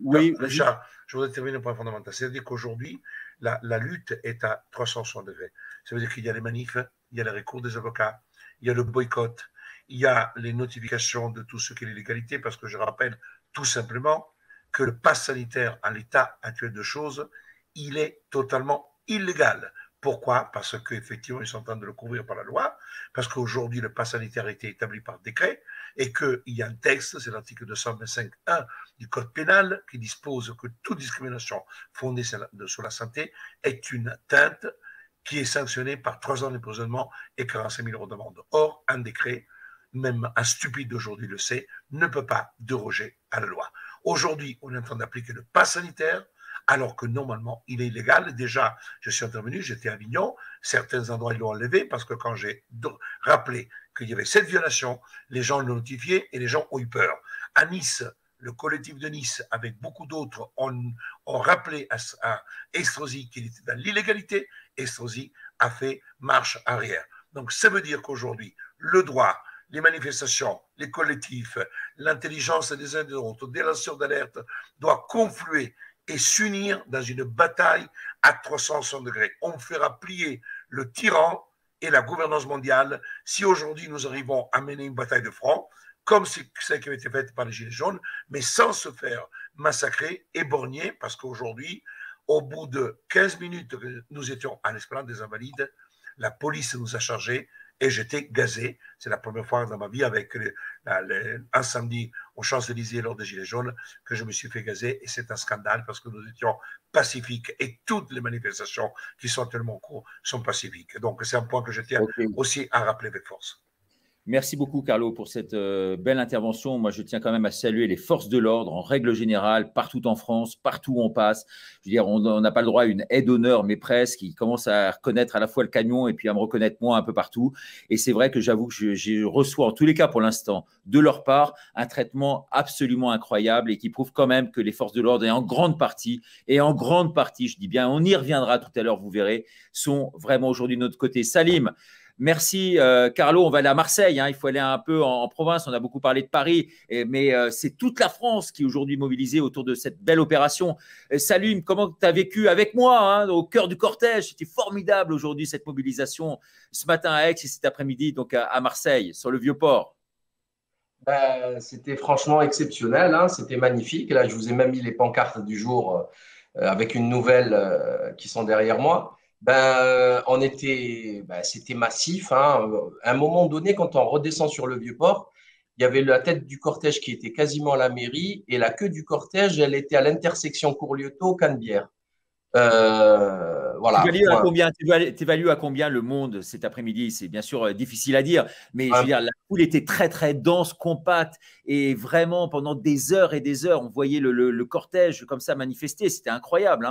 Oui, Richard, je voudrais terminer un point fondamental. C'est-à-dire qu'aujourd'hui, la lutte est à 360 degrés. Ça veut dire qu'il y a les manifs, il y a les recours des avocats, il y a le boycott, il y a les notifications de tout ce qui est l'illégalité, parce que je rappelle tout simplement que le pass sanitaire, à l'état actuel de choses, il est totalement illégal. Pourquoi? Parce qu'effectivement, ils sont en train de le couvrir par la loi, parce qu'aujourd'hui, le pass sanitaire a été établi par décret, et qu'il y a un texte, c'est l'article 225.1 du Code pénal, qui dispose que toute discrimination fondée sur la santé est une atteinte qui est sanctionnée par 3 ans d'emprisonnement et 45 000 € d'amende. Or, un décret, même un stupide d'aujourd'hui le sait, ne peut pas déroger à la loi. Aujourd'hui, on est en train d'appliquer le pass sanitaire, alors que normalement, il est illégal. Déjà, je suis intervenu, j'étais à Avignon, certains endroits, ils l'ont enlevé, parce que quand j'ai rappelé qu'il y avait cette violation, les gens l'ont notifié et les gens ont eu peur. À Nice, le collectif de Nice, avec beaucoup d'autres, ont rappelé à Estrosi qu'il était dans l'illégalité. Estrosi a fait marche arrière. Donc, ça veut dire qu'aujourd'hui, le droit, les manifestations, les collectifs, l'intelligence des uns et des autres, des lanceurs d'alerte, doivent confluer et s'unir dans une bataille à 360 degrés. On fera plier le tyran et la gouvernance mondiale si aujourd'hui nous arrivons à mener une bataille de front, comme celle qui avait été faite par les Gilets jaunes, mais sans se faire massacrer, éborgner, parce qu'aujourd'hui, au bout de 15 minutes que nous étions à l'Esplanade des Invalides, la police nous a chargés et j'étais gazé. C'est la première fois dans ma vie avec un samedi aux Champs-Élysées lors des Gilets jaunes que je me suis fait gazer, et c'est un scandale parce que nous étions pacifiques et toutes les manifestations qui sont actuellement en cours sont pacifiques. Donc c'est un point que je tiens aussi à rappeler avec force. Merci beaucoup, Carlo, pour cette belle intervention. Moi, je tiens quand même à saluer les forces de l'ordre en règle générale, partout en France, partout où on passe. Je veux dire, on n'a pas le droit à une aide d'honneur, mais presque. Ils commencent à reconnaître à la fois le camion et puis à me reconnaître moi un peu partout. Et c'est vrai que j'avoue que je reçois, en tous les cas pour l'instant, de leur part, un traitement absolument incroyable et qui prouve quand même que les forces de l'ordre, et en grande partie, je dis bien, on y reviendra tout à l'heure, vous verrez, sont vraiment aujourd'hui de notre côté. Salim, merci, Carlo. On va aller à Marseille. Il faut aller un peu en province. On a beaucoup parlé de Paris, mais c'est toute la France qui est aujourd'hui mobilisée autour de cette belle opération. Salim, comment tu as vécu avec moi au cœur du cortège? C'était formidable aujourd'hui cette mobilisation ce matin à Aix et cet après-midi donc à Marseille, sur le Vieux-Port. C'était franchement exceptionnel. C'était magnifique. Là, je vous ai même mis les pancartes du jour avec une nouvelle qui sont derrière moi. C'était massif. À un moment donné, quand on redescend sur le Vieux-Port, il y avait la tête du cortège qui était quasiment à la mairie et la queue du cortège, elle était à l'intersection Courlieto-Canebière. Voilà. T'évalues à combien le monde cet après-midi? C'est bien sûr difficile à dire, mais je veux dire, la foule était très, très dense, compacte, et vraiment, pendant des heures et des heures, on voyait le cortège comme ça manifester. C'était incroyable,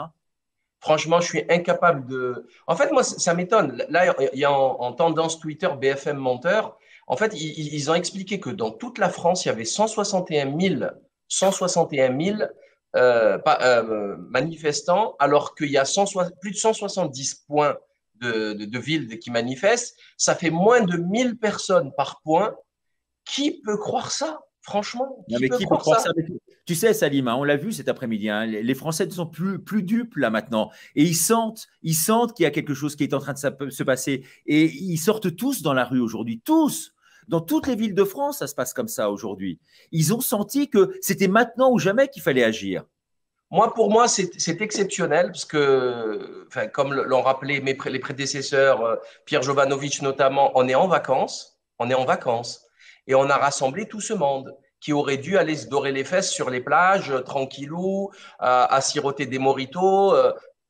Franchement, je suis incapable de… En fait, moi, ça m'étonne. Là, il y a en tendance Twitter BFM Menteur. En fait, ils ont expliqué que dans toute la France, il y avait 161 000 manifestants, alors qu'il y a plus de 170 points de villes qui manifestent. Ça fait moins de 1000 personnes par point. Qui peut croire ça? Franchement, qui peut croire ça? Tu sais, Salim, on l'a vu cet après-midi, les Français ne sont plus dupes là maintenant. Et ils sentent qu'il y a quelque chose qui est en train de se passer. Et ils sortent tous dans la rue aujourd'hui, tous. Dans toutes les villes de France, ça se passe comme ça aujourd'hui. Ils ont senti que c'était maintenant ou jamais qu'il fallait agir. Pour moi, c'est exceptionnel parce que, enfin, comme l'ont rappelé les prédécesseurs, Pierre Jovanovic notamment, on est en vacances, et on a rassemblé tout ce monde qui aurait dû aller se dorer les fesses sur les plages, tranquillou, à siroter des mojitos.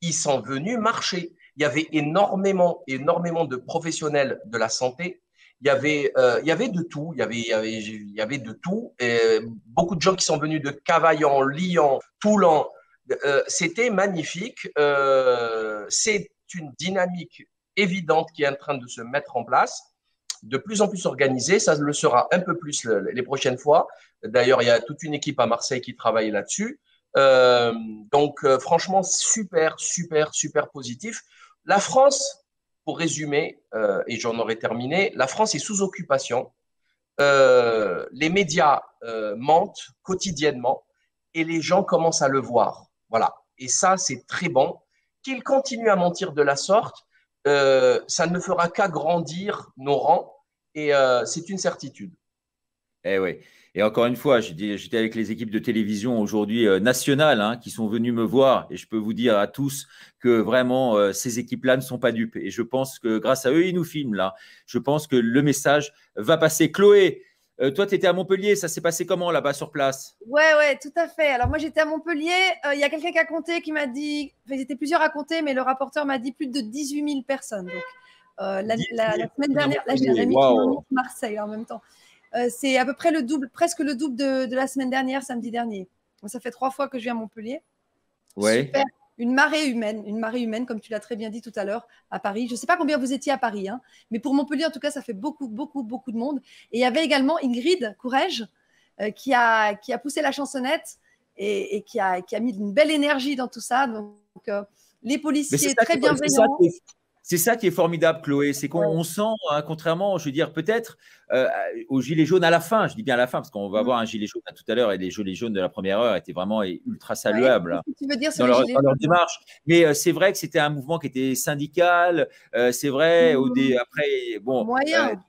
Ils sont venus marcher. Il y avait énormément de professionnels de la santé. Il y avait de tout. Il y avait de tout. Et beaucoup de gens qui sont venus de Cavaillon, Lyon, Toulon. C'était magnifique. C'est une dynamique évidente qui est en train de se mettre en place, de plus en plus organisée. Ça le sera un peu plus les prochaines fois. D'ailleurs, il y a toute une équipe à Marseille qui travaille là-dessus. Franchement, super positif. La France, pour résumer, et j'en aurai terminé, la France est sous occupation. Les médias mentent quotidiennement. et les gens commencent à le voir. Voilà. Et ça, c'est très bon. Qu'ils continuent à mentir de la sorte, ça ne fera qu'agrandir nos rangs et c'est une certitude. Eh ouais. Et encore une fois, j'étais avec les équipes de télévision aujourd'hui nationales hein, qui sont venues me voir et je peux vous dire à tous que vraiment ces équipes-là ne sont pas dupes. Et je pense que grâce à eux, ils nous filment là. Je pense que le message va passer. Chloé, toi, tu étais à Montpellier. Ça s'est passé comment là-bas sur place? Ouais, tout à fait. Alors moi, j'étais à Montpellier. Il y a quelqu'un qui a compté, qui m'a dit, enfin, ils étaient plusieurs à compter, mais le rapporteur m'a dit plus de 18 000 personnes. Donc, la semaine dernière, là, j'ai un ami qui m'a mis Marseille en même temps. C'est à peu près le double, presque le double de la semaine dernière, samedi dernier. Donc, ça fait 3 fois que je viens à Montpellier. Ouais. Super. Une marée humaine, comme tu l'as très bien dit tout à l'heure, à Paris. Je ne sais pas combien vous étiez à Paris, hein, mais pour Montpellier, en tout cas, ça fait beaucoup de monde. Et il y avait également Ingrid Courrèges qui a poussé la chansonnette et qui a mis une belle énergie dans tout ça. Donc, les policiers très bienveillants. C'est ça qui est formidable, Chloé, c'est qu'on sent, hein, contrairement, je veux dire, peut-être aux gilets jaunes à la fin, je dis bien à la fin, parce qu'on va avoir un gilet jaune tout à l'heure, et les gilets jaunes de la première heure étaient vraiment ultra saluables hein, tu veux dire dans leur démarche. Mais c'est vrai que c'était un mouvement qui était syndical, c'est vrai, après, bon… Moyen.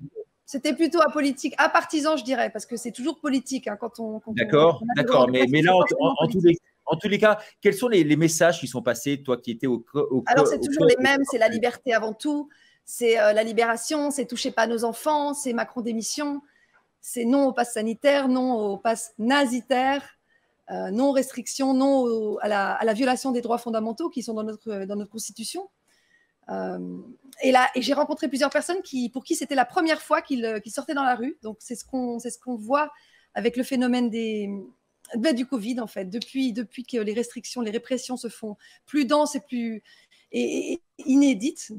C'était plutôt apolitique, apartisan, je dirais, parce que c'est toujours politique hein, quand on… D'accord, mais là, en tous les cas, quels sont les messages qui sont passés, toi qui étais au Alors, c'est toujours les mêmes, c'est la liberté avant tout, c'est la libération, c'est touchez pas nos enfants, c'est Macron démission, c'est non au pass sanitaire, non au pass nazitaire, non aux restrictions, non à la violation des droits fondamentaux qui sont dans notre Constitution. Et j'ai rencontré plusieurs personnes pour qui c'était la première fois qu'ils sortaient dans la rue. Donc, c'est ce qu'on voit avec le phénomène du Covid, en fait. Depuis que les restrictions, les répressions se font plus denses et inédites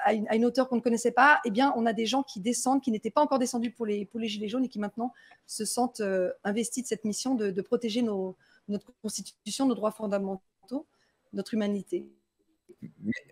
à une hauteur qu'on ne connaissait pas, eh bien, on a des gens qui descendent, qui n'étaient pas encore descendus pour les Gilets jaunes et qui maintenant se sentent investis de cette mission de protéger notre Constitution, nos droits fondamentaux, notre humanité.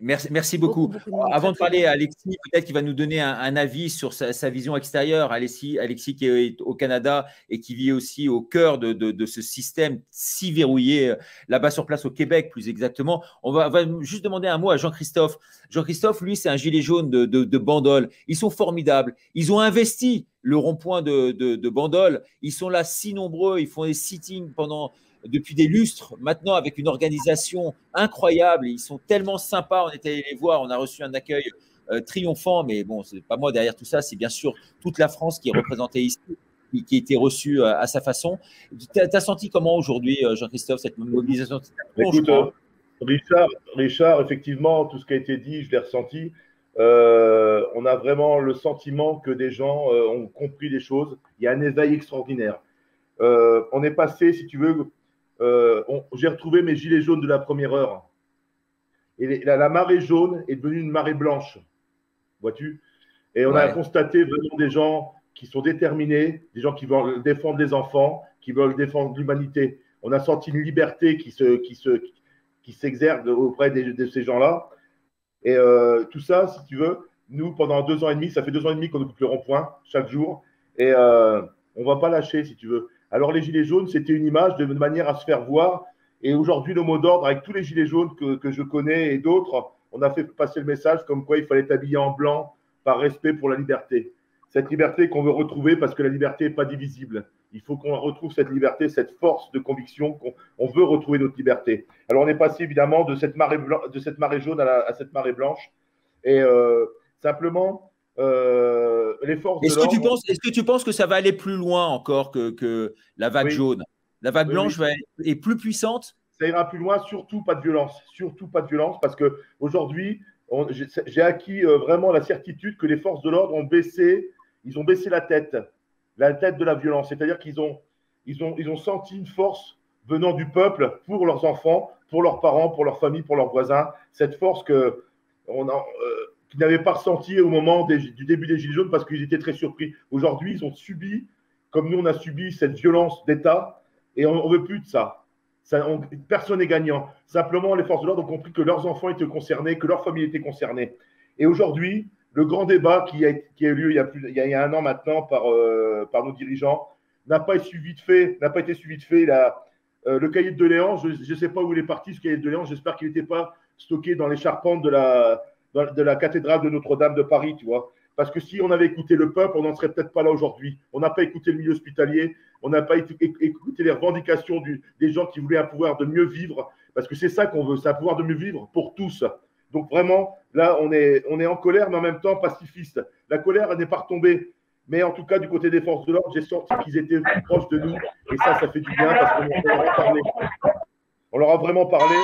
Merci beaucoup. Avant de parler à Alexis, peut-être qu'il va nous donner un avis sur sa vision extérieure. Alexis qui est au Canada et qui vit aussi au cœur de ce système si verrouillé là-bas sur place au Québec, plus exactement. On va juste demander un mot à Jean-Christophe. Jean-Christophe, lui, c'est un gilet jaune de Bandol. Ils sont formidables. Ils ont investi le rond-point de Bandol. Ils sont là si nombreux. Ils font des sittings depuis des lustres, maintenant avec une organisation incroyable. Ils sont tellement sympas. On était allé les voir, on a reçu un accueil triomphant, mais bon, c'est pas moi derrière tout ça, c'est bien sûr toute la France qui est représentée ici, qui a été reçue à sa façon. Tu as senti comment aujourd'hui, Jean-Christophe, cette mobilisation? Écoute, Richard, effectivement, tout ce qui a été dit, je l'ai ressenti. On a vraiment le sentiment que des gens ont compris des choses. Il y a un éveil extraordinaire. On est passé, si tu veux… j'ai retrouvé mes gilets jaunes de la première heure. Et la marée jaune est devenue une marée blanche, vois-tu? Et on a constaté vraiment des gens qui sont déterminés, des gens qui veulent défendre les enfants, qui veulent défendre l'humanité. On a senti une liberté qui s'exerce auprès de ces gens-là. Et tout ça, si tu veux, nous, pendant 2 ans et demi, ça fait 2 ans et demi qu'on occupe le rond-point chaque jour. Et on ne va pas lâcher, si tu veux. Alors, les gilets jaunes, c'était une image de manière à se faire voir. Et aujourd'hui, le mot d'ordre, avec tous les gilets jaunes que je connais et d'autres, on a fait passer le message comme quoi il fallait t'habiller en blanc par respect pour la liberté. Cette liberté qu'on veut retrouver parce que la liberté n'est pas divisible. Il faut qu'on retrouve cette liberté, cette force de conviction qu'on veut retrouver notre liberté. Alors, on est passé évidemment de cette marée jaune à cette marée blanche. Et simplement… les forces Est-ce que tu penses que ça va aller plus loin encore que la vague jaune? La vague blanche est plus puissante? Ça ira plus loin, surtout pas de violence. Surtout pas de violence, parce qu'aujourd'hui, j'ai acquis vraiment la certitude que les forces de l'ordre ont baissé la tête de la violence. C'est-à-dire qu'ils ont senti une force venant du peuple pour leurs enfants, pour leurs parents, pour leurs familles, pour leurs voisins. Cette force qu'ils n'avaient pas ressentie au moment du début des Gilets jaunes parce qu'ils étaient très surpris. Aujourd'hui, ils ont subi, comme nous on a subi, cette violence d'État et on ne veut plus de ça. Personne n'est gagnant. Simplement, les forces de l'ordre ont compris que leurs enfants étaient concernés, que leur famille était concernée. Et aujourd'hui, le grand débat qui a eu lieu il y a 1 an maintenant par nos dirigeants n'a pas été suivi de fait. Le cahier de doléances, je ne sais pas où il est parti, ce cahier de doléances. J'espère qu'il n'était pas stocké dans les charpentes de la cathédrale de Notre-Dame de Paris, tu vois. Parce que si on avait écouté le peuple, on n'en serait peut-être pas là aujourd'hui. On n'a pas écouté le milieu hospitalier, on n'a pas écouté les revendications des gens qui voulaient un pouvoir de mieux vivre, parce que c'est ça qu'on veut, c'est un pouvoir de mieux vivre pour tous. Donc vraiment, là, on est en colère, mais en même temps pacifiste. La colère, elle n'est pas retombée. Mais en tout cas, du côté des forces de l'ordre, j'ai senti qu'ils étaient plus proches de nous. Et ça fait du bien parce qu'on leur a parlé. On leur a vraiment parlé.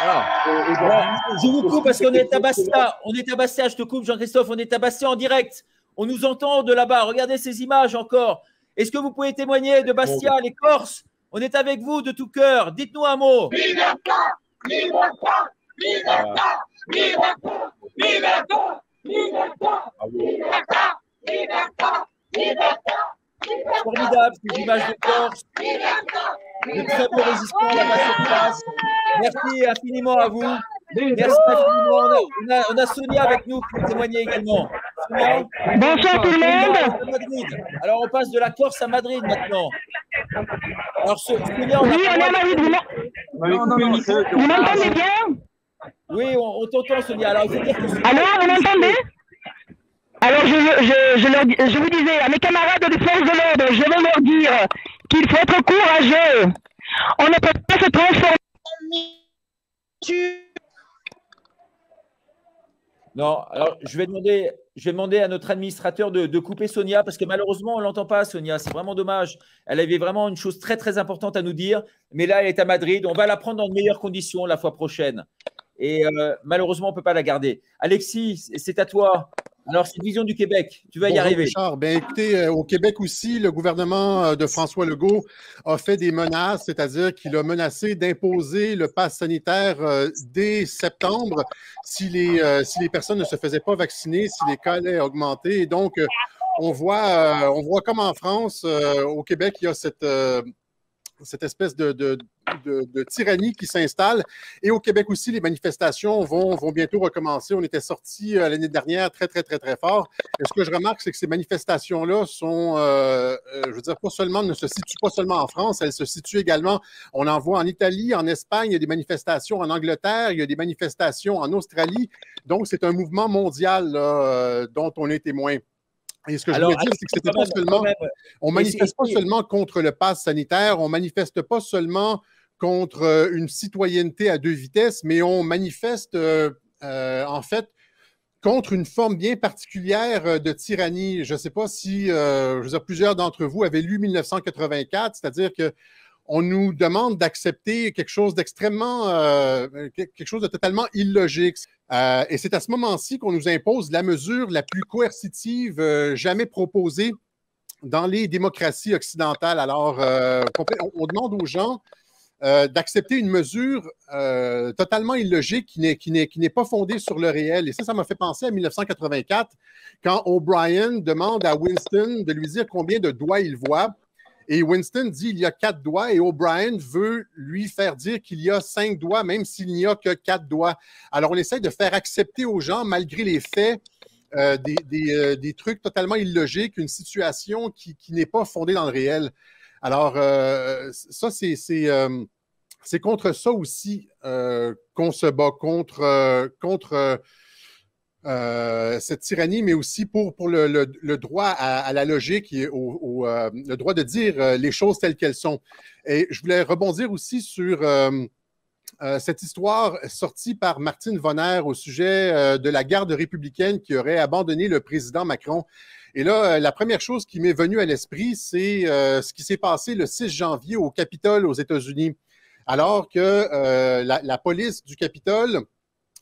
Voilà. Je vous coupe parce qu'on est à Bastia. On est à Bastia, je te coupe, Jean-Christophe. On est à Bastia en direct. On nous entend de là-bas. Regardez ces images encore. Est-ce que vous pouvez témoigner de Bastia, les Corses? On est avec vous de tout cœur. Dites-nous un mot. Formidable, ces images de Corse. De très beaux résistants là-bas sur place. Merci infiniment à vous. Merci infiniment. On a Sonia avec nous qui nous témoignait également. Sonia. Bonsoir tout le monde. Alors on passe de la Corse à Madrid maintenant. Alors Sonia, oui, on est à Madrid. Vous m'entendez bien? Oui, on t'entend Sonia. Alors, vous m'entendez? Alors, je vous disais, à mes camarades de force de l'ordre, je vais leur dire qu'il faut être courageux. On ne peut pas se transformer. Non, alors je vais demander à notre administrateur de couper Sonia parce que malheureusement, on ne l'entend pas, Sonia. C'est vraiment dommage. Elle avait vraiment une chose très, très importante à nous dire. Mais là, elle est à Madrid. On va la prendre dans de meilleures conditions la fois prochaine. Et malheureusement, on ne peut pas la garder. Alexis, c'est à toi. Alors, cette vision du Québec, tu vas y arriver. Richard, bien, écoutez, au Québec aussi, le gouvernement de François Legault a fait des menaces, c'est-à-dire qu'il a menacé d'imposer le pass sanitaire dès septembre si les personnes ne se faisaient pas vacciner, si les cas allaient augmenter. Et donc, on voit comme en France, au Québec, il y a cette espèce de tyrannie qui s'installe. Et au Québec aussi, les manifestations vont bientôt recommencer. On était sortis l'année dernière très, très, très, très fort. Et ce que je remarque, c'est que ces manifestations-là sont, je veux dire, ne se situent pas seulement en France, elles se situent également, on en voit en Italie, en Espagne, il y a des manifestations en Angleterre, il y a des manifestations en Australie. Donc, c'est un mouvement mondial là, dont on est témoin. Et ce que je voulais dire, c'est que c'était pas seulement, on manifeste pas seulement contre le pass sanitaire, on manifeste pas seulement contre une citoyenneté à deux vitesses, mais on manifeste en fait contre une forme bien particulière de tyrannie. Je ne sais pas si, je veux dire, plusieurs d'entre vous avaient lu 1984, c'est-à-dire que on nous demande d'accepter quelque chose d'extrêmement, quelque chose de totalement illogique. Et c'est à ce moment-ci qu'on nous impose la mesure la plus coercitive jamais proposée dans les démocraties occidentales. Alors, on demande aux gens d'accepter une mesure totalement illogique qui n'est pas fondée sur le réel. Et ça m'a fait penser à 1984, quand O'Brien demande à Winston de lui dire combien de doigts il voit. Et Winston dit il y a 4 doigts et O'Brien veut lui faire dire qu'il y a 5 doigts, même s'il n'y a que 4 doigts. Alors, on essaie de faire accepter aux gens, malgré les faits, des trucs totalement illogiques, une situation qui n'est pas fondée dans le réel. Alors, ça, c'est contre ça aussi qu'on se bat, contre cette tyrannie, mais aussi pour le droit à la logique et le droit de dire les choses telles qu'elles sont. Et je voulais rebondir aussi sur cette histoire sortie par Martine Vonner au sujet de la garde républicaine qui aurait abandonné le président Macron. Et là, la première chose qui m'est venue à l'esprit, c'est ce qui s'est passé le 6 janvier au Capitole aux États-Unis, alors que la police du Capitole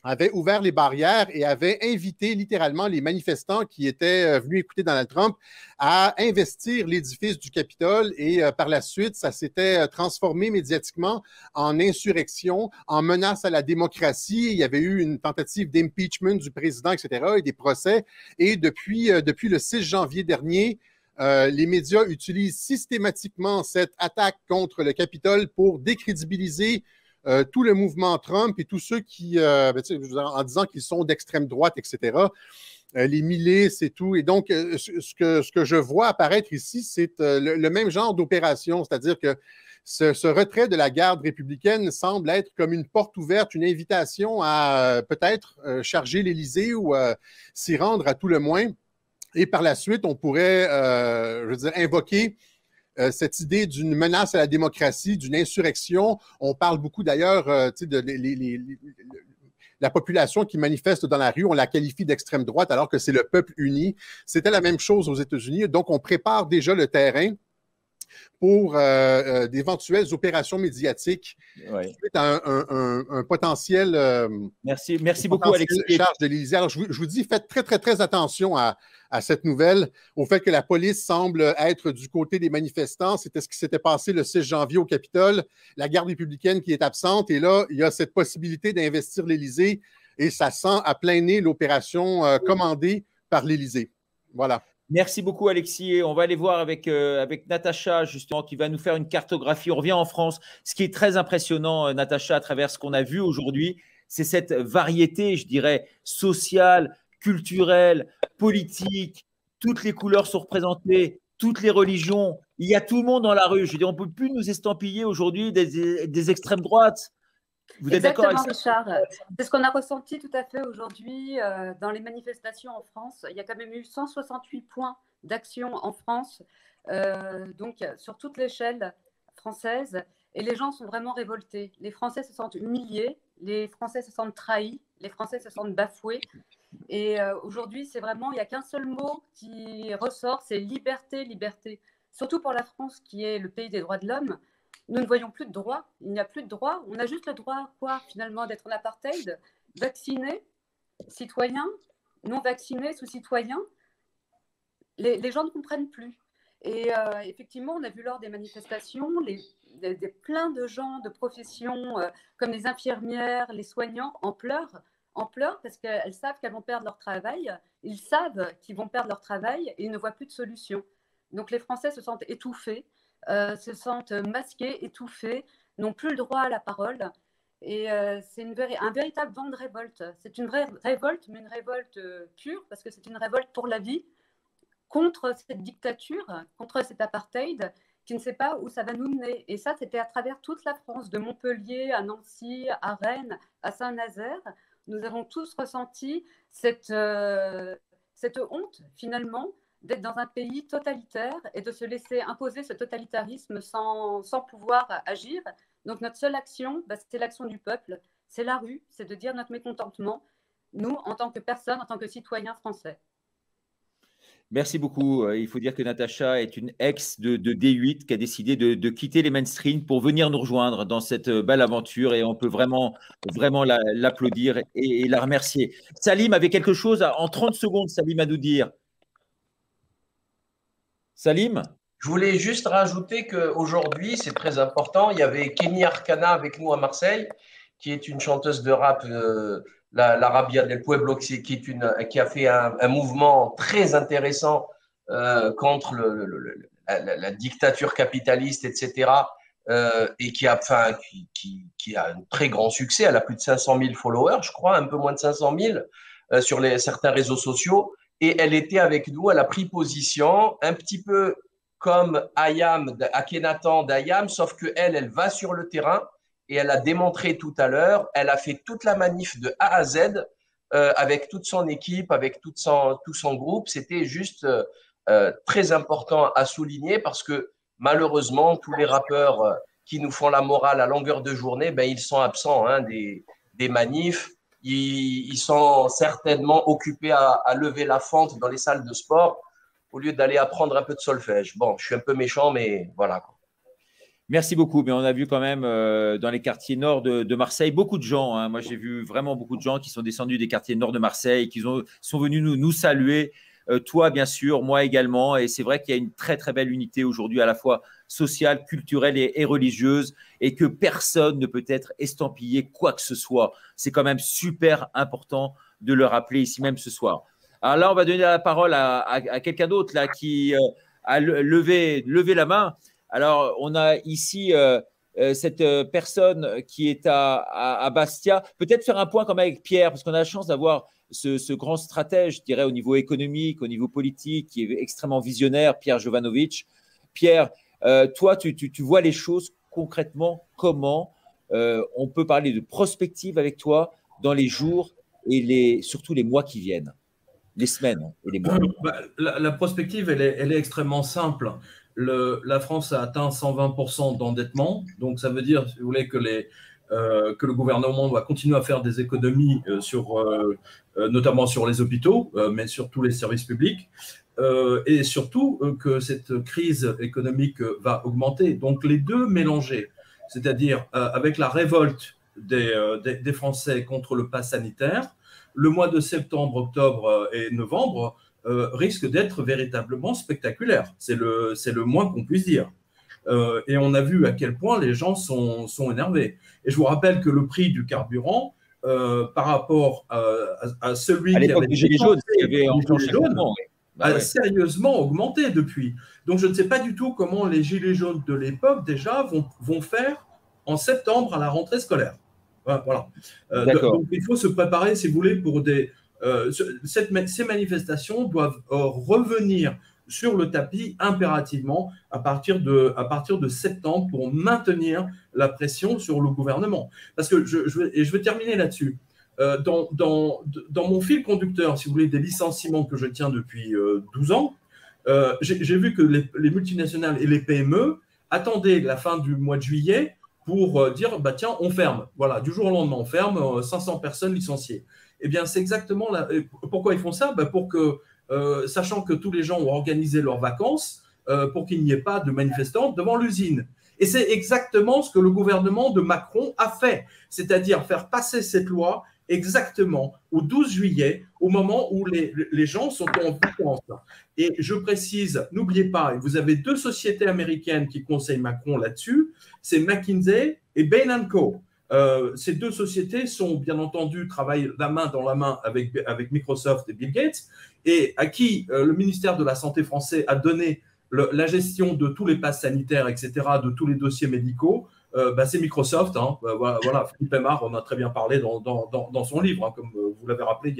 avait ouvert les barrières et avait invité littéralement les manifestants qui étaient venus écouter Donald Trump à investir l'édifice du Capitole et par la suite, ça s'était transformé médiatiquement en insurrection, en menace à la démocratie. Il y avait eu une tentative d'impeachment du président, etc. et des procès. Et depuis le 6 janvier dernier, les médias utilisent systématiquement cette attaque contre le Capitole pour décrédibiliser tout le mouvement Trump et tous ceux qui, en disant qu'ils sont d'extrême droite, etc., les milices et tout. Et donc, ce que je vois apparaître ici, c'est le même genre d'opération, c'est-à-dire que ce retrait de la garde républicaine semble être comme une porte ouverte, une invitation à peut-être charger l'Élysée ou s'y rendre à tout le moins. Et par la suite, on pourrait, je veux dire, invoquer cette idée d'une menace à la démocratie, d'une insurrection. On parle beaucoup d'ailleurs de la population qui manifeste dans la rue, on la qualifie d'extrême droite alors que c'est le peuple uni. C'était la même chose aux États-Unis. Donc, on prépare déjà le terrain pour d'éventuelles opérations médiatiques suite à un potentiel merci beaucoup, Alexis. Charge de l'Élysée. Alors, je vous dis, faites très, très, très attention à cette nouvelle, au fait que la police semble être du côté des manifestants. C'était ce qui s'était passé le 6 janvier au Capitole, la garde républicaine qui est absente, et là, il y a cette possibilité d'investir l'Élysée, et ça sent à plein nez l'opération commandée par l'Élysée. Voilà. Merci beaucoup, Alexis. On va aller voir avec Natacha, justement, qui va nous faire une cartographie. On revient en France. Ce qui est très impressionnant, Natacha, à travers ce qu'on a vu aujourd'hui, c'est cette variété, je dirais, sociale, culturelle, politique. Toutes les couleurs sont représentées, toutes les religions. Il y a tout le monde dans la rue. Je veux dire, on ne peut plus nous estampiller aujourd'hui des extrêmes droites. Vous êtes d'accord avec ça, Richard? C'est ce qu'on a ressenti tout à fait aujourd'hui dans les manifestations en France. Il y a quand même eu 168 points d'action en France, donc sur toute l'échelle française. Et les gens sont vraiment révoltés. Les Français se sentent humiliés, les Français se sentent trahis, les Français se sentent bafoués. Et aujourd'hui, c'est vraiment, il n'y a qu'un seul mot qui ressort, c'est liberté, liberté. Surtout pour la France, qui est le pays des droits de l'homme. Nous ne voyons plus de droits. Il n'y a plus de droits. On a juste le droit, quoi, finalement, d'être en apartheid, vaccinés, citoyens, non vaccinés, sous-citoyens. Les gens ne comprennent plus. Et effectivement, on a vu lors des manifestations plein de gens de professions comme les infirmières, les soignants en pleurs parce qu'elles savent qu'elles vont perdre leur travail. Ils savent qu'ils vont perdre leur travail et ils ne voient plus de solution. Donc les Français se sentent étouffés. Se sentent masqués, étouffés, n'ont plus le droit à la parole. Et c'est un véritable vent de révolte. C'est une vraie révolte, mais une révolte pure, parce que c'est une révolte pour la vie, contre cette dictature, contre cet apartheid, qui ne sait pas où ça va nous mener. Et ça, c'était à travers toute la France, de Montpellier à Nancy, à Rennes, à Saint-Nazaire. Nous avons tous ressenti cette honte, finalement, d'être dans un pays totalitaire et de se laisser imposer ce totalitarisme sans pouvoir agir. Donc notre seule action, c'est l'action du peuple, c'est la rue, c'est de dire notre mécontentement, nous, en tant que personnes, en tant que citoyens français. Merci beaucoup. Il faut dire que Natacha est une ex de D8 qui a décidé de quitter les mainstream pour venir nous rejoindre dans cette belle aventure, et on peut vraiment l'applaudir et la remercier. Salim avait quelque chose en 30 secondes, Salim, à nous dire. Salim? Je voulais juste rajouter qu'aujourd'hui, c'est très important, il y avait Kenny Arcana avec nous à Marseille, qui est une chanteuse de rap, la Rabia del Pueblo, qui a fait un mouvement très intéressant contre la dictature capitaliste, etc., et qui a un très grand succès. Elle a plus de 500 000 followers, je crois, un peu moins de 500 000 sur certains réseaux sociaux. Et elle était avec nous, elle a pris position, un petit peu comme Akhenaton d'Ayam, sauf qu'elle va sur le terrain, et elle a démontré tout à l'heure, elle a fait toute la manif de A à Z avec toute son équipe, avec tout son groupe. C'était juste très important à souligner, parce que malheureusement, tous les rappeurs qui nous font la morale à longueur de journée, ils sont absents des manifs. Ils sont certainement occupés à lever la fente dans les salles de sport au lieu d'aller apprendre un peu de solfège. Bon, je suis un peu méchant, mais voilà. Merci beaucoup. Mais on a vu quand même dans les quartiers nord de Marseille beaucoup de gens. Moi, j'ai vu vraiment beaucoup de gens qui sont descendus des quartiers nord de Marseille, qui sont venus nous saluer. Toi, bien sûr, moi également. Et c'est vrai qu'il y a une très, très belle unité aujourd'hui, à la fois sociale, culturelle et religieuse, et que personne ne peut être estampillé quoi que ce soit. C'est quand même super important de le rappeler ici même ce soir. Alors là, on va donner la parole à quelqu'un d'autre là qui a levé la main. Alors, on a ici cette personne qui est à Bastia. Peut-être faire un point quand même avec Pierre, parce qu'on a la chance d'avoir ce grand stratège, je dirais, au niveau économique, au niveau politique, qui est extrêmement visionnaire, Pierre Jovanovic. Pierre, toi, tu vois les choses concrètement comment on peut parler de prospective avec toi dans les jours et surtout les mois qui viennent, les semaines et les mois. La prospective, elle est extrêmement simple. La France a atteint 120% d'endettement, donc ça veut dire, si vous voulez, que le gouvernement doit continuer à faire des économies notamment sur les hôpitaux, mais sur tous les services publics, et surtout que cette crise économique va augmenter. Donc les deux mélangés, c'est-à-dire avec la révolte des Français contre le pass sanitaire, le mois de septembre, octobre et novembre risque d'être véritablement spectaculaire. C'est le moins qu'on puisse dire. Et on a vu à quel point les gens sont énervés. Et je vous rappelle que le prix du carburant, par rapport à celui à l'époque des Gilets jaunes, a sérieusement augmenté depuis. Donc je ne sais pas du tout comment les Gilets jaunes de l'époque déjà vont faire en septembre à la rentrée scolaire. Voilà. Donc il faut se préparer, si vous voulez, pour ces manifestations doivent revenir sur le tapis impérativement à partir de septembre pour maintenir la pression sur le gouvernement. Parce que je vais terminer là-dessus. Dans mon fil conducteur, si vous voulez, des licenciements que je tiens depuis 12 ans, j'ai vu que les multinationales et les PME attendaient la fin du mois de juillet pour dire, bah, tiens, on ferme. Voilà, du jour au lendemain, on ferme, 500 personnes licenciées. Eh bien, c'est exactement pourquoi ils font ça, bah, pour que, sachant que tous les gens ont organisé leurs vacances, pour qu'il n'y ait pas de manifestants devant l'usine. Et c'est exactement ce que le gouvernement de Macron a fait, c'est-à-dire faire passer cette loi exactement au 12 juillet, au moment où les gens sont en vacances. Et je précise, n'oubliez pas, vous avez deux sociétés américaines qui conseillent Macron là-dessus, c'est McKinsey et Bain & Co. Ces deux sociétés bien entendu, travaillent la main dans la main avec Microsoft et Bill Gates, et à qui le ministère de la Santé français a donné la gestion de tous les passes sanitaires, etc., de tous les dossiers médicaux. C'est Microsoft. Voilà, Philippe Aymar en a très bien parlé dans son livre, hein, comme vous l'avez rappelé il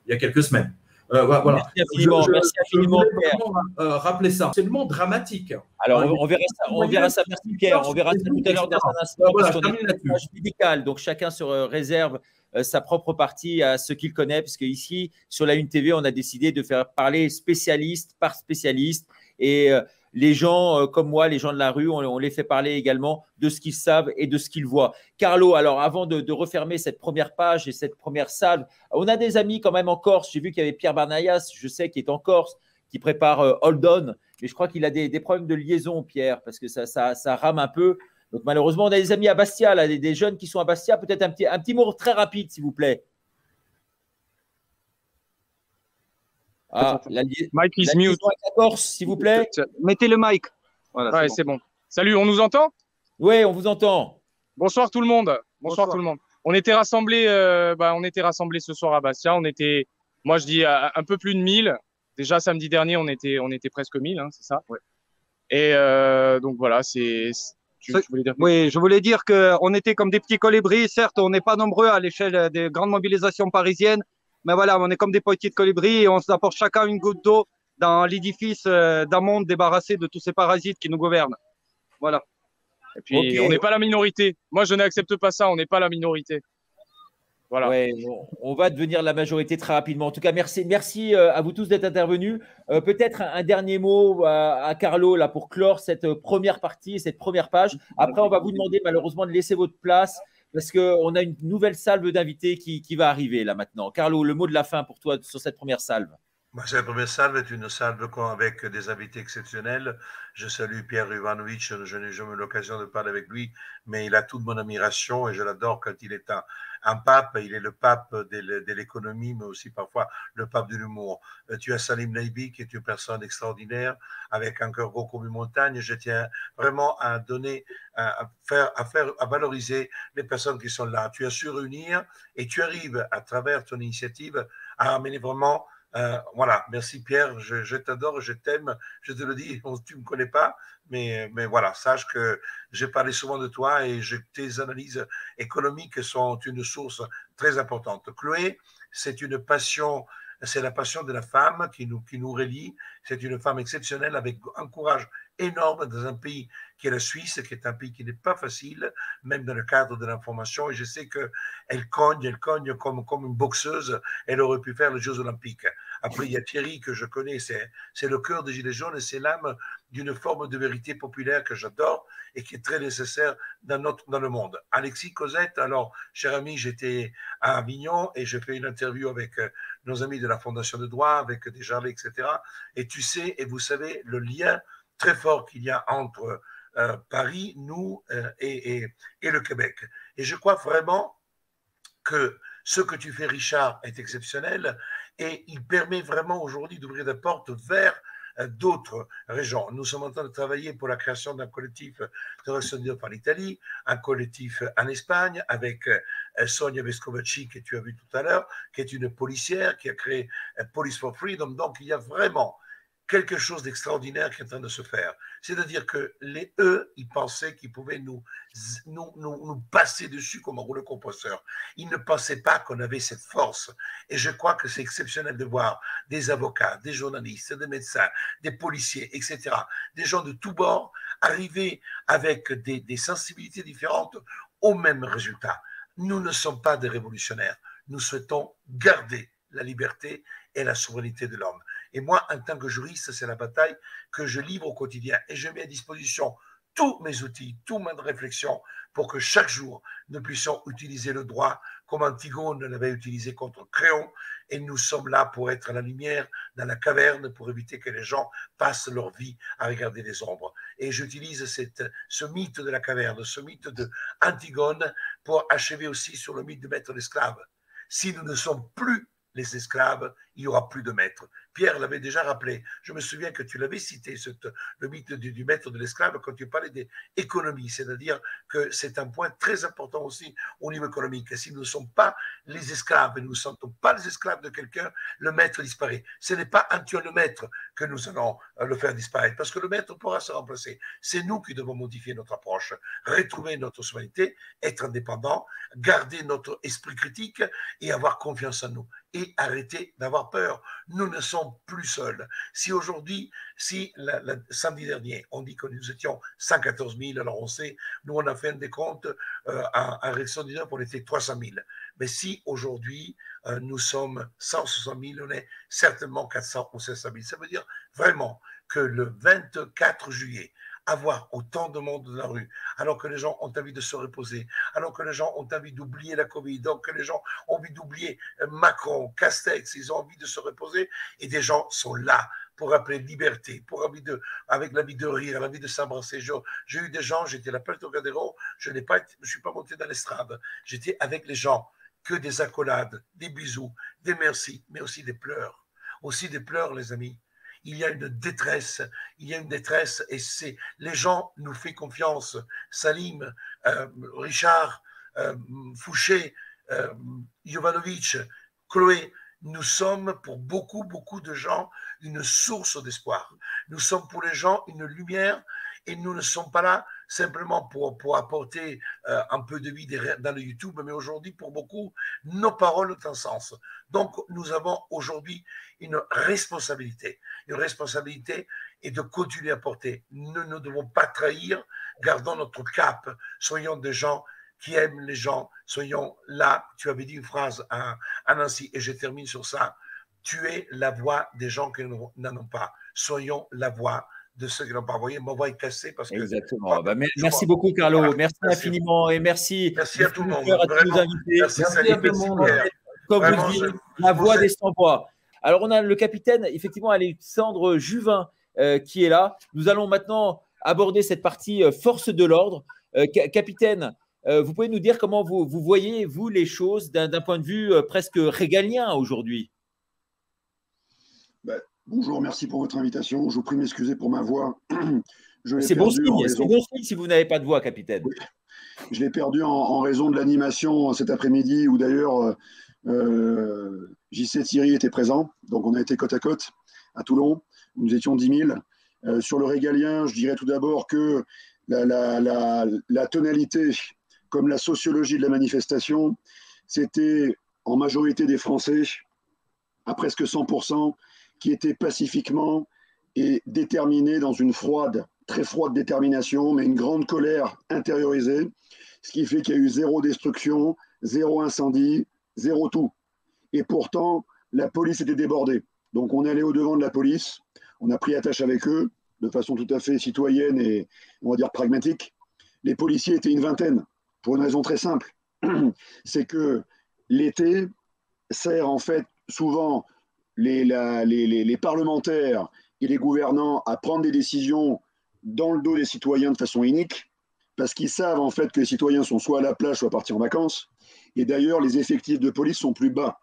y a quelques semaines. Voilà. Merci infiniment. Merci infiniment, Pierre. Rappeler ça. C'est absolument dramatique. Alors, on verra ça. Merci, Pierre. On verra ça tout à l'heure dans un instant. Voilà, parce qu'on est une page médicale, donc chacun se réserve sa propre partie à ce qu'il connaît, parce qu'ici, sur la Une TV, on a décidé de faire parler spécialiste par spécialiste. Et les gens comme moi, les gens de la rue, on les fait parler également de ce qu'ils savent et de ce qu'ils voient. Carlo, alors avant de refermer cette première page et cette première salle, on a des amis quand même en Corse. J'ai vu qu'il y avait Pierre Barnayas, je sais, qui est en Corse, qui prépare Hold On. Mais je crois qu'il a des problèmes de liaison, Pierre, parce que ça rame un peu. Donc malheureusement, on a des amis à Bastia, là, des jeunes qui sont à Bastia. Peut-être un petit mot très rapide, s'il vous plaît. Mike is mute. Corse, s'il vous plaît. Mettez le mic. Voilà, ouais, c'est bon. Salut, on nous entend? Oui, on vous entend. Bonsoir tout le monde. Bonsoir tout le monde. On était rassemblés ce soir à Bastia. Moi je dis un peu plus de 1000. Déjà samedi dernier, on était presque 1000, hein, c'est ça? Ouais. Et donc voilà, je voulais dire qu'on était comme des petits colibris. Certes, on n'est pas nombreux à l'échelle des grandes mobilisations parisiennes. Mais voilà, on est comme des petits colibris et on s'apporte chacun une goutte d'eau dans l'édifice d'un monde débarrassé de tous ces parasites qui nous gouvernent. Voilà. Et puis, on n'est pas la minorité. Moi, je n'accepte pas ça. On n'est pas la minorité. Voilà. Ouais, on va devenir la majorité très rapidement. En tout cas, merci à vous tous d'être intervenus. Peut-être un dernier mot à Carlo là, pour clore cette première partie, cette première page. Après, on va vous demander malheureusement de laisser votre place, parce qu'on a une nouvelle salve d'invités qui va arriver là maintenant. Carlo, le mot de la fin pour toi sur cette première salve. Cette première salve est une salve avec des invités exceptionnels. Je salue Pierre Ivanovic, je n'ai jamais eu l'occasion de parler avec lui, mais il a toute mon admiration et je l'adore quand il est un pape. Il est le pape de l'économie, mais aussi parfois le pape de l'humour. Tu as Salim Naibi, qui est une personne extraordinaire, avec un cœur gros comme une montagne. Je tiens vraiment à donner, à valoriser les personnes qui sont là. Tu as su réunir et tu arrives, à travers ton initiative, à amener vraiment... voilà, merci Pierre, je t'adore, je t'aime, je te le dis, tu ne me connais pas, mais voilà, sache que j'ai parlé souvent de toi et tes analyses économiques sont une source très importante. Chloé, c'est une passion, c'est la passion de la femme qui nous relie, c'est une femme exceptionnelle avec un courage énorme dans un pays qui est la Suisse, qui est un pays qui n'est pas facile, même dans le cadre de l'information. Et je sais qu'elle cogne comme une boxeuse. Elle aurait pu faire les Jeux Olympiques. Après, il y a Thierry, que je connais, c'est le cœur des Gilets jaunes et c'est l'âme d'une forme de vérité populaire que j'adore et qui est très nécessaire dans le monde. Alexis Cosette, alors, cher ami, j'étais à Avignon et j'ai fait une interview avec nos amis de la Fondation de droit, avec Desjardins, etc. Et tu sais, et vous savez, le lien très fort qu'il y a entre Paris, nous et le Québec. Et je crois vraiment que ce que tu fais, Richard, est exceptionnel et il permet vraiment aujourd'hui d'ouvrir des portes vers d'autres régions. Nous sommes en train de travailler pour la création d'un collectif de ressortissants en Italie, un collectif en Espagne avec Sonia Vescovaci, que tu as vu tout à l'heure, qui est une policière qui a créé Police for Freedom. Donc, il y a vraiment quelque chose d'extraordinaire qui est en train de se faire. C'est-à-dire que ils pensaient qu'ils pouvaient nous passer dessus comme un rouleau compresseur. Ils ne pensaient pas qu'on avait cette force. Et je crois que c'est exceptionnel de voir des avocats, des journalistes, des médecins, des policiers, etc., des gens de tous bords arriver avec des sensibilités différentes au même résultat. Nous ne sommes pas des révolutionnaires. Nous souhaitons garder la liberté et la souveraineté de l'homme. Et moi, en tant que juriste, c'est la bataille que je livre au quotidien. Et je mets à disposition tous mes outils, toute ma réflexion pour que chaque jour, nous puissions utiliser le droit comme Antigone l'avait utilisé contre Créon. Et nous sommes là pour être à la lumière, dans la caverne, pour éviter que les gens passent leur vie à regarder les ombres. Et j'utilise ce mythe de la caverne, ce mythe d'Antigone pour achever aussi sur le mythe de maître l'esclave. Si nous ne sommes plus les esclaves, il n'y aura plus de maître. Pierre l'avait déjà rappelé. Je me souviens que tu l'avais cité, le mythe du maître de l'esclave, quand tu parlais des économies. C'est-à-dire que c'est un point très important aussi au niveau économique. Et si nous ne sommes pas les esclaves et nous ne sommes pas les esclaves de quelqu'un, le maître disparaît. Ce n'est pas en tuant le maître que nous allons le faire disparaître, parce que le maître pourra se remplacer. C'est nous qui devons modifier notre approche, retrouver notre souveraineté, être indépendant, garder notre esprit critique et avoir confiance en nous. Et arrêter d'avoir peur. Nous ne sommes plus seuls. Si aujourd'hui, samedi dernier, on dit que nous étions 114 000, alors on sait, nous on a fait un décompte à Réseau 19, on était 300 000. Mais si aujourd'hui, nous sommes 160 000, on est certainement 400 ou 500 000. Ça veut dire vraiment que le 24 juillet, avoir autant de monde dans la rue, alors que les gens ont envie de se reposer, alors que les gens ont envie d'oublier la Covid, donc que les gens ont envie d'oublier Macron, Castex, ils ont envie de se reposer, et des gens sont là pour rappeler liberté, avec l'envie de rire, l'envie de s'embrasser. J'ai eu des gens, j'étais à la Place Trocadéro, je ne suis pas monté dans l'estrade, j'étais avec les gens, que des accolades, des bisous, des merci, mais aussi des pleurs. Aussi des pleurs, les amis. Il y a une détresse, et les gens nous font confiance. Salim, Richard, Fouché, Jovanovic, Chloé, nous sommes pour beaucoup, beaucoup de gens une source d'espoir. Nous sommes pour les gens une lumière et nous ne sommes pas là simplement pour apporter un peu de vie dans le YouTube, mais aujourd'hui, pour beaucoup, nos paroles ont un sens. Donc, nous avons aujourd'hui une responsabilité est de continuer à porter. Nous ne devons pas trahir, gardons notre cap, soyons des gens qui aiment les gens, soyons là. Tu avais dit une phrase à Nancy, et je termine sur ça. Tu es la voix des gens qui n'en ont pas. Soyons la voix de ceux qui n'ont pas envoyé. Ma voix est cassée parce que… Exactement. Merci beaucoup, Carlo. Voilà. Merci infiniment et merci. Merci à tout le monde. À tous nos invités. Merci à tout le monde. Comme vous dites, la voix des sans-voix. Alors, on a le capitaine, effectivement, Alexandre Juvin qui est là. Nous allons maintenant aborder cette partie force de l'ordre. Capitaine, vous pouvez nous dire comment vous voyez, vous, les choses d'un point de vue presque régalien aujourd'hui? Bonjour, merci pour votre invitation. Je vous prie de m'excuser pour ma voix. C'est bon signe si vous n'avez pas de voix, capitaine. Oui. Je l'ai perdu en raison de l'animation cet après-midi où d'ailleurs JC Thierry était présent. Donc on a été côte à côte à Toulon. Nous étions 10 000. Sur le régalien, je dirais tout d'abord que la tonalité, comme la sociologie de la manifestation, c'était en majorité des Français, à presque 100%, qui étaient pacifiquement et déterminés dans une froide très froide détermination, mais une grande colère intériorisée, ce qui fait qu'il y a eu 0 destruction, 0 incendie, 0 tout. Et pourtant, la police était débordée. Donc on est allé au-devant de la police, on a pris attache avec eux, de façon tout à fait citoyenne et, on va dire, pragmatique. Les policiers étaient une vingtaine, pour une raison très simple. C'est que l'été sert en fait souvent les parlementaires et les gouvernants à prendre des décisions dans le dos des citoyens de façon inique, parce qu'ils savent en fait que les citoyens sont soit à la plage, soit partis en vacances. Et d'ailleurs, les effectifs de police sont plus bas.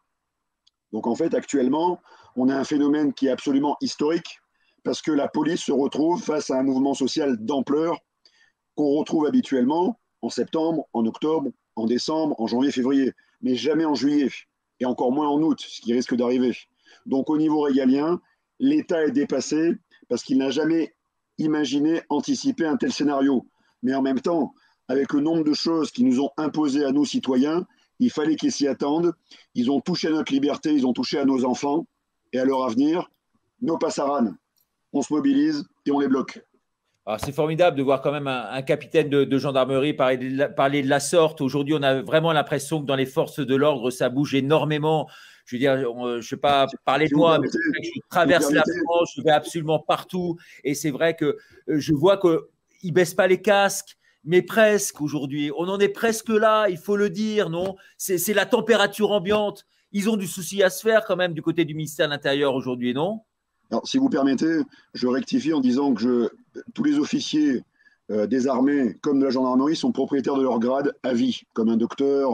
Donc en fait, actuellement, on a un phénomène qui est absolument historique, parce que la police se retrouve face à un mouvement social d'ampleur qu'on retrouve habituellement en septembre, en octobre, en décembre, en janvier, février, mais jamais en juillet, et encore moins en août, ce qui risque d'arriver. Donc au niveau régalien, l'État est dépassé parce qu'il n'a jamais imaginé, anticipé un tel scénario. Mais en même temps, avec le nombre de choses qui nous ont imposées à nous, citoyens, il fallait qu'ils s'y attendent. Ils ont touché à notre liberté, ils ont touché à nos enfants et à leur avenir. Nos passaranes, on se mobilise et on les bloque. C'est formidable de voir quand même un capitaine de gendarmerie parler de la sorte. Aujourd'hui, on a vraiment l'impression que dans les forces de l'ordre, ça bouge énormément. Je veux dire, je ne sais pas parler de moi, mais je traverse la France, je vais absolument partout. Et c'est vrai que je vois qu'ils ne baissent pas les casques, mais presque aujourd'hui. On en est presque là, il faut le dire, non? C'est la température ambiante. Ils ont du souci à se faire quand même du côté du ministère de l'Intérieur aujourd'hui, non? Alors, si vous permettez, je rectifie en disant que tous les officiers des armées comme de la gendarmerie sont propriétaires de leur grade à vie, comme un docteur,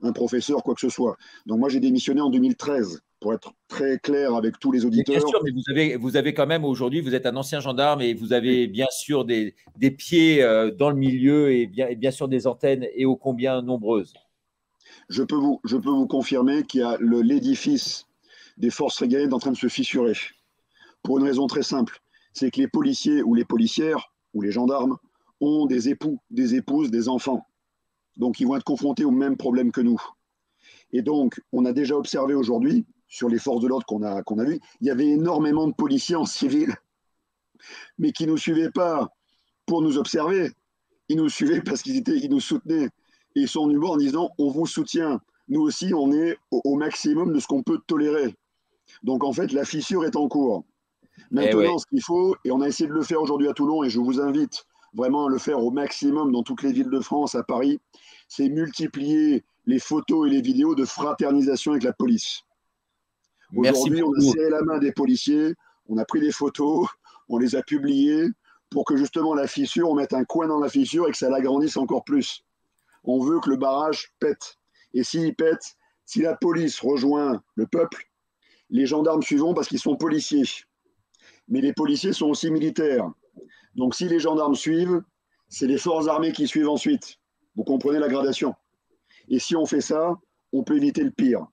un professeur, quoi que ce soit. Donc moi, j'ai démissionné en 2013, pour être très clair avec tous les auditeurs. Bien sûr, mais vous avez quand même aujourd'hui, vous êtes un ancien gendarme et vous avez bien sûr des pieds dans le milieu et bien sûr des antennes et ô combien nombreuses. Je peux vous confirmer qu'il y a l'édifice des forces régaliennes en train de se fissurer. Pour une raison très simple, c'est que les policiers ou les policières ou les gendarmes ont des époux, des épouses, des enfants. Donc, ils vont être confrontés aux mêmes problèmes que nous. Et donc, on a déjà observé aujourd'hui, sur les forces de l'ordre qu'on a vues, il y avait énormément de policiers en civil, mais qui ne nous suivaient pas pour nous observer. Ils nous suivaient parce qu'ils nous soutenaient. Et ils sont venus voir en disant, on vous soutient. Nous aussi, on est au maximum de ce qu'on peut tolérer. Donc, en fait, la fissure est en cours. Maintenant, ce qu'il faut, et on a essayé de le faire aujourd'hui à Toulon, et je vous invite vraiment à le faire au maximum dans toutes les villes de France, à Paris, c'est multiplier les photos et les vidéos de fraternisation avec la police. Aujourd'hui, on a serré la main des policiers, on a pris des photos, on les a publiées pour que justement la fissure, on mette un coin dans la fissure et que ça l'agrandisse encore plus. On veut que le barrage pète. Et s'il pète, si la police rejoint le peuple, les gendarmes suivront parce qu'ils sont policiers. Mais les policiers sont aussi militaires. Donc si les gendarmes suivent, c'est les forces armées qui suivent ensuite. Vous comprenez la gradation. Et si on fait ça, on peut éviter le pire.